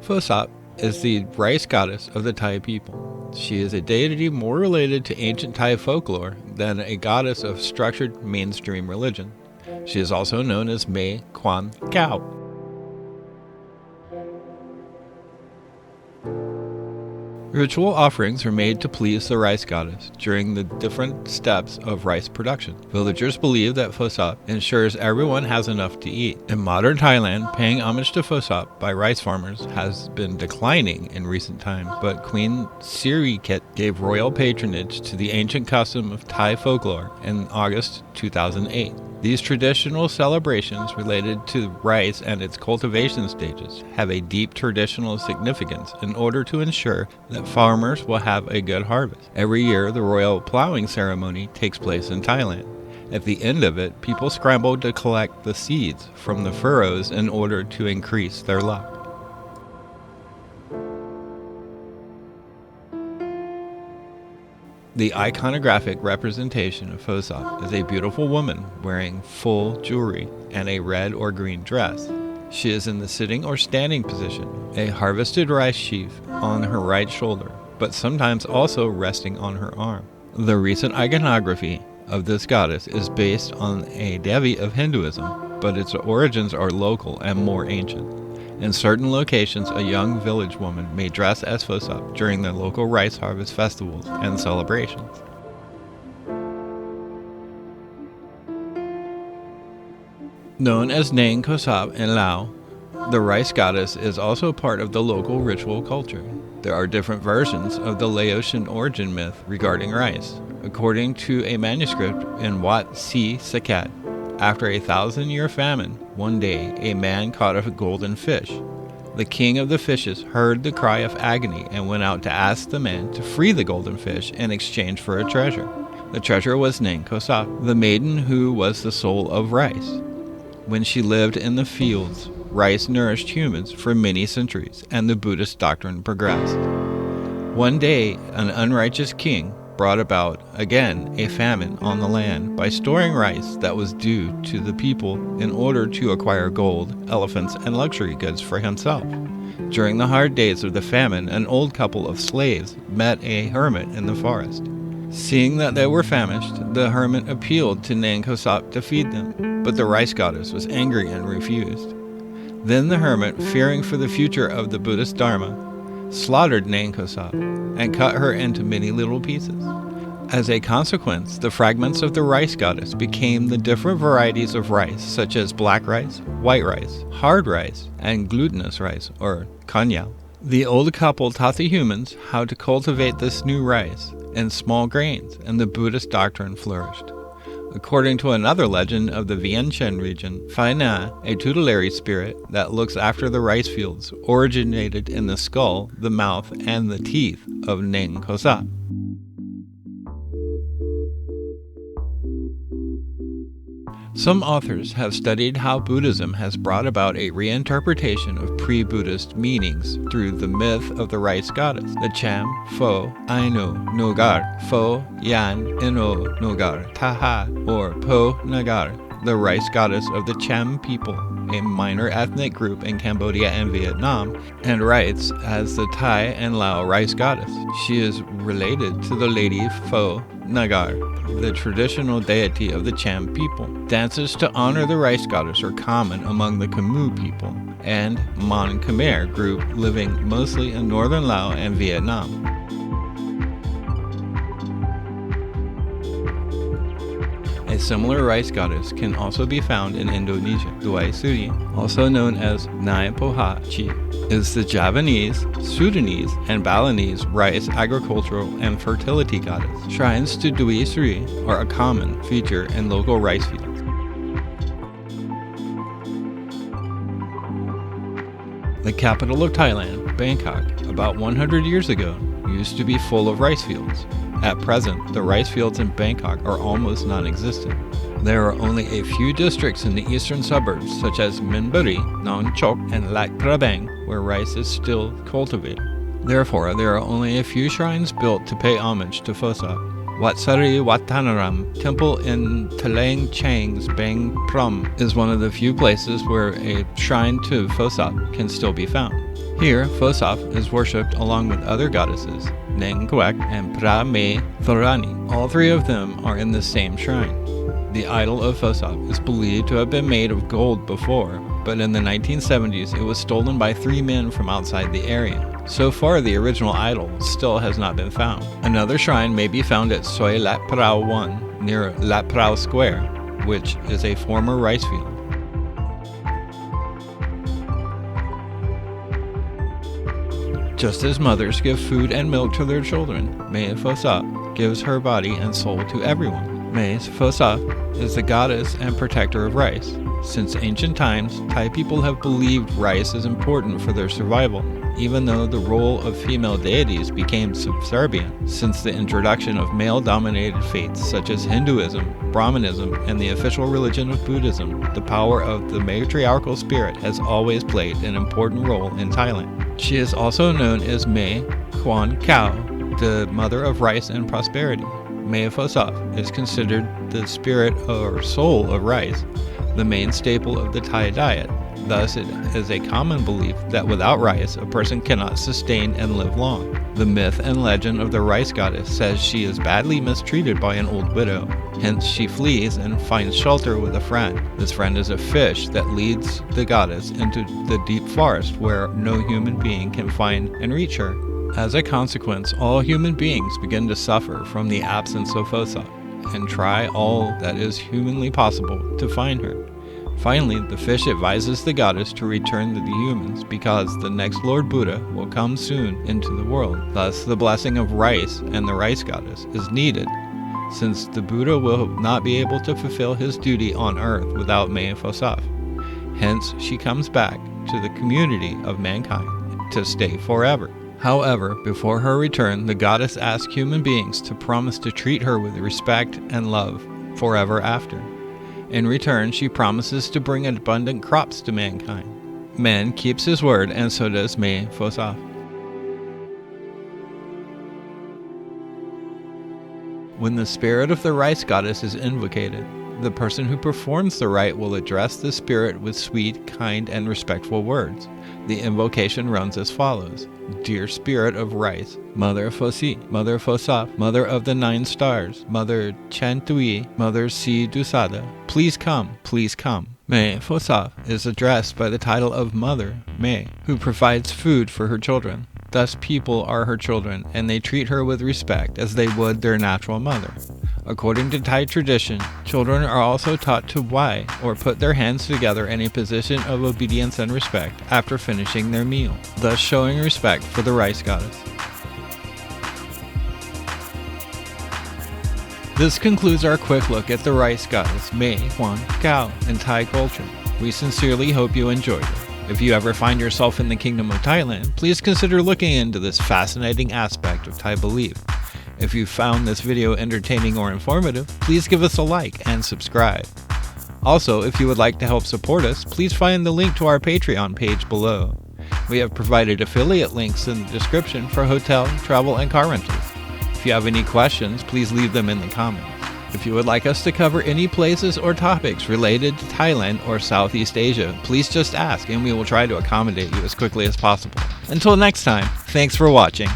Phosop is the rice goddess of the Thai people. She is a deity more related to ancient Thai folklore than a goddess of structured mainstream religion. She is also known as Mae Phosop. Ritual offerings are made to please the rice goddess during the different steps of rice production. Villagers believe that Phosop ensures everyone has enough to eat. In modern Thailand, paying homage to Phosop by rice farmers has been declining in recent times, but Queen Sirikit gave royal patronage to the ancient custom of Thai folklore in August 2008. These traditional celebrations related to rice and its cultivation stages have a deep traditional significance in order to ensure that farmers will have a good harvest. Every year, the royal plowing ceremony takes place in Thailand. At the end of it, people scramble to collect the seeds from the furrows in order to increase their luck. The iconographic representation of Phosop is a beautiful woman wearing full jewelry and a red or green dress. She is in the sitting or standing position, a harvested rice sheaf on her right shoulder, but sometimes also resting on her arm. The recent iconography of this goddess is based on a Devi of Hinduism, but its origins are local and more ancient. In certain locations, a young village woman may dress as Phosop during the local rice harvest festivals and celebrations. Known as Nang Phosop in Lao, the rice goddess is also part of the local ritual culture. There are different versions of the Laotian origin myth regarding rice. According to a manuscript in Wat Si Saket, after a 1,000-year famine, one day a man caught a golden fish. The king of the fishes heard the cry of agony and went out to ask the man to free the golden fish in exchange for a treasure. The treasure was Nang Phosop, the maiden who was the soul of rice. When she lived in the fields, rice nourished humans for many centuries, and the Buddhist doctrine progressed. One day, an unrighteous king brought about, again, a famine on the land by storing rice that was due to the people in order to acquire gold, elephants, and luxury goods for himself. During the hard days of the famine, an old couple of slaves met a hermit in the forest. Seeing that they were famished, the hermit appealed to Nang Phosop to feed them, but the rice goddess was angry and refused. Then the hermit, fearing for the future of the Buddhist Dharma, slaughtered Nang Phosop and cut her into many little pieces. As a consequence, the fragments of the rice goddess became the different varieties of rice, such as black rice, white rice, hard rice, and glutinous rice, or kanyal. The old couple taught the humans how to cultivate this new rice in small grains, and the Buddhist doctrine flourished. According to another legend of the Vientiane region, Phai Na, a tutelary spirit that looks after the rice fields, originated in the skull, the mouth, and the teeth of Nang Phosop. Some authors have studied how Buddhism has brought about a reinterpretation of pre-Buddhist meanings through the myth of the rice goddess, the Cham, Pho, Aino, Nogar, Pho, Yan, Ino, Nogar, Taha, or Po Nagar, the rice goddess of the Cham people, a minor ethnic group in Cambodia and Vietnam, and writes as the Thai and Lao rice goddess. She is related to the Lady Pho Nagar, the traditional deity of the Cham people. Dances to honor the rice goddess are common among the Khmer people and Mon Khmer group living mostly in northern Laos and Vietnam. A similar rice goddess can also be found in Indonesia. Doi Suri, also known as Nai Pohachi, is the Javanese, Sudanese, and Balinese rice agricultural and fertility goddess. Shrines to Doi Suri are a common feature in local rice fields. The capital of Thailand, Bangkok, about 100 years ago, used to be full of rice fields. At present, the rice fields in Bangkok are almost non-existent. There are only a few districts in the eastern suburbs, such as Minburi, Nong Chok, and Lac Prabang, where rice is still cultivated. Therefore, there are only a few shrines built to pay homage to Phosop. Wat Sari Watanaram Temple in Talang Chang's Bang Prum is one of the few places where a shrine to Phosop can still be found. Here, Phosop is worshipped along with other goddesses, Neng Kwek and Pra Mae Thorani. All three of them are in the same shrine. The idol of Phosop is believed to have been made of gold before, but in the 1970s it was stolen by 3 men from outside the area. So far, the original idol still has not been found. Another shrine may be found at Soy Lat Prao 1 near Lat Prao Square, which is a former rice field. Just as mothers give food and milk to their children, Mae Phosop gives her body and soul to everyone. Mae Phosop is the goddess and protector of rice. Since ancient times, Thai people have believed rice is important for their survival, even though the role of female deities became subservient since the introduction of male-dominated faiths such as Hinduism, Brahmanism, and the official religion of Buddhism. The power of the matriarchal spirit has always played an important role in Thailand. She is also known as Mae Kwan Kao, the mother of rice and prosperity. Mae Phosop is considered the spirit or soul of rice, the main staple of the Thai diet. Thus, it is a common belief that without rice, a person cannot sustain and live long. The myth and legend of the rice goddess says she is badly mistreated by an old widow. Hence, she flees and finds shelter with a friend. This friend is a fish that leads the goddess into the deep forest where no human being can find and reach her. As a consequence, all human beings begin to suffer from the absence of Phosop and try all that is humanly possible to find her. Finally, the fish advises the goddess to return to the humans because the next Lord Buddha will come soon into the world. Thus, the blessing of rice and the rice goddess is needed, since the Buddha will not be able to fulfill his duty on earth without Mae Phosop. Hence, she comes back to the community of mankind to stay forever. However, before her return, the goddess asks human beings to promise to treat her with respect and love forever after. In return, she promises to bring abundant crops to mankind. Man keeps his word, and so does Mae Phosop. When the spirit of the rice goddess is invocated, the person who performs the rite will address the spirit with sweet, kind, and respectful words. The invocation runs as follows. Dear Spirit of Rice, Mother Phosi, Mother Phosop, Mother of the 9 Stars, Mother Chantui, Mother Si Dusada, please come, please come. Mae Phosop is addressed by the title of Mother, Mae, who provides food for her children. Thus people are her children, and they treat her with respect as they would their natural mother. According to Thai tradition, children are also taught to wai, or put their hands together in a position of obedience and respect after finishing their meal, thus showing respect for the rice goddess. This concludes our quick look at the rice goddess Mae Kwan Kao in Thai culture. We sincerely hope you enjoyed it. If you ever find yourself in the Kingdom of Thailand, please consider looking into this fascinating aspect of Thai belief. If you found this video entertaining or informative, please give us a like and subscribe. Also, if you would like to help support us, please find the link to our Patreon page below. We have provided affiliate links in the description for hotel, travel, and car rentals. If you have any questions, please leave them in the comments. If you would like us to cover any places or topics related to Thailand or Southeast Asia, please just ask and we will try to accommodate you as quickly as possible. Until next time, thanks for watching.